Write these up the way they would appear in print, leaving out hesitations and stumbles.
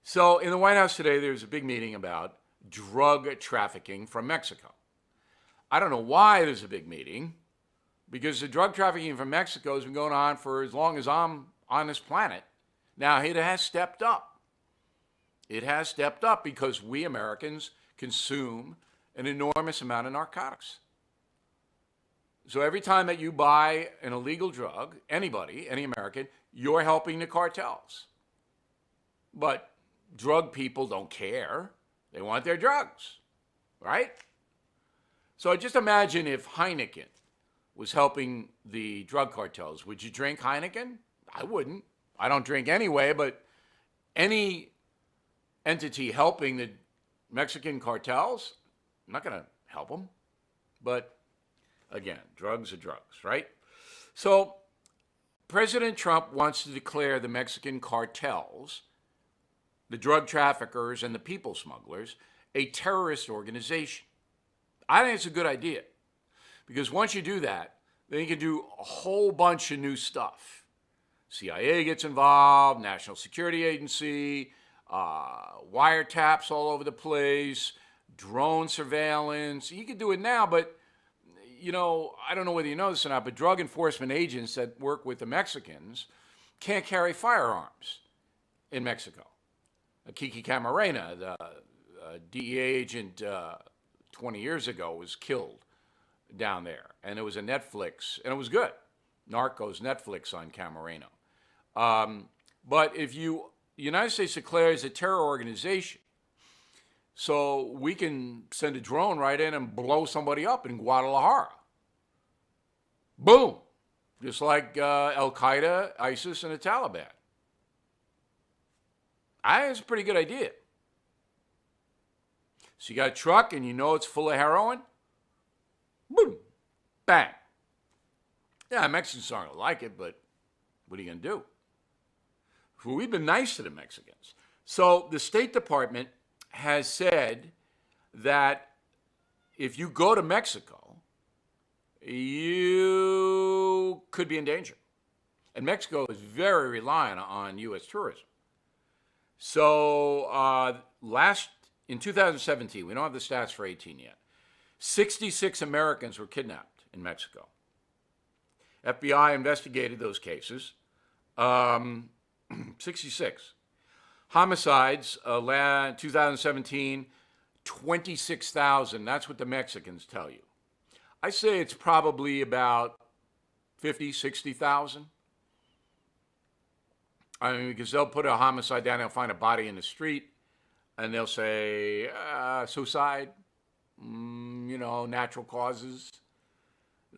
So in the White House today, there's a big meeting about drug trafficking from Mexico. I don't know why there's a big meeting, because the drug trafficking from Mexico has been going on for as long as I'm on this planet. Now, it has stepped up. It has stepped up because we Americans consume an enormous amount of narcotics. So every time that you buy an illegal drug, anybody, any American, you're helping the cartels. But drug people don't care. They want their drugs, right? So just imagine if Heineken was helping the drug cartels. Would you drink Heineken? I wouldn't. I don't drink anyway, but any entity helping the Mexican cartels, I'm not going to help them. But again, drugs are drugs, right? So President Trump wants to declare the Mexican cartels, the drug traffickers, and the people smugglers a terrorist organization. I think it's a good idea because once you do that, then you can do a whole bunch of new stuff. CIA gets involved, National Security Agency, wiretaps all over the place, drone surveillance. You can do it now, but I don't know whether you know this or not, but drug enforcement agents that work with the Mexicans can't carry firearms in Mexico. Kiki Camarena, the DEA agent 20 years ago, was killed down there. And it was a Netflix, and it was good. Narcos Netflix on Camarena. But if the United States declares a terror organization, so we can send a drone right in and blow somebody up in Guadalajara. Boom. Just like Al-Qaeda, ISIS, and the Taliban. I think it's a pretty good idea. So you got a truck and you know it's full of heroin. Boom. Bang. Yeah, Mexicans aren't going to like it, but what are you going to do? Well, we've been nice to the Mexicans. So the State Department has said that if you go to Mexico, you could be in danger. And Mexico is very reliant on U.S. tourism. So in 2017, we don't have the stats for 18 yet, 66 Americans were kidnapped in Mexico. FBI investigated those cases. 66. Homicides, 2017, 26,000. That's what the Mexicans tell you. I say it's probably about 50, 60,000. I mean, because they'll put a homicide down, they'll find a body in the street, and they'll say, suicide, natural causes.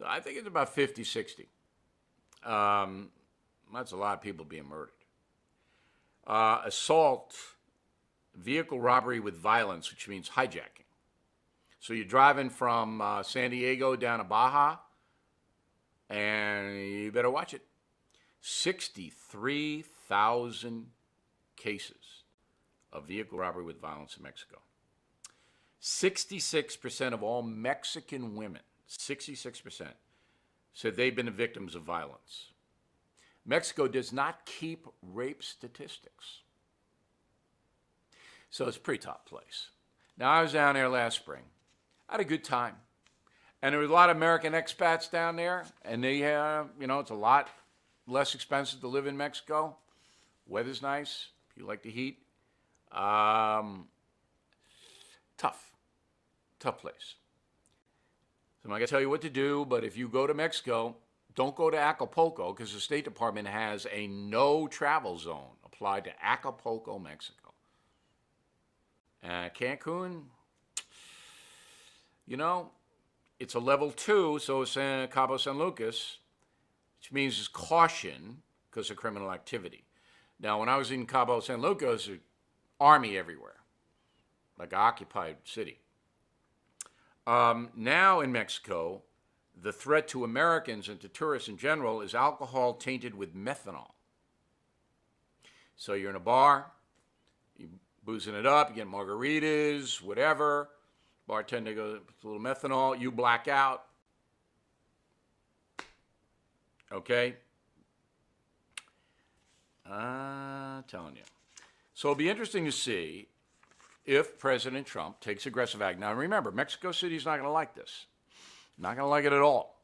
I think it's about 50, 60. That's a lot of people being murdered. Assault, vehicle robbery with violence, which means hijacking. So you're driving from San Diego down to Baja, and you better watch it. 63,000 cases of vehicle robbery with violence in Mexico. 66% of all Mexican women, 66%, said they've been the victims of violence. Mexico does not keep rape statistics. So it's a pretty tough place. Now, I was down there last spring. I had a good time. And there were a lot of American expats down there, and they it's a lot less expensive to live in Mexico. Weather's nice. If you like the heat. Tough place. So I'm not going to tell you what to do, but if you go to Mexico, don't go to Acapulco because the State Department has a no travel zone applied to Acapulco, Mexico. Cancun, it's a level 2, so it's in Cabo San Lucas, which means it's caution because of criminal activity. Now, when I was in Cabo San Lucas, there's army everywhere, like an occupied city. Now in Mexico, the threat to Americans and to tourists in general is alcohol tainted with methanol. So you're in a bar, you're boozing it up, you get margaritas, whatever. Bartender goes, puts a little methanol, you black out. Okay? Telling you. So it'll be interesting to see if President Trump takes aggressive action. Now remember, Mexico City is not going to like this. Not going to like it at all.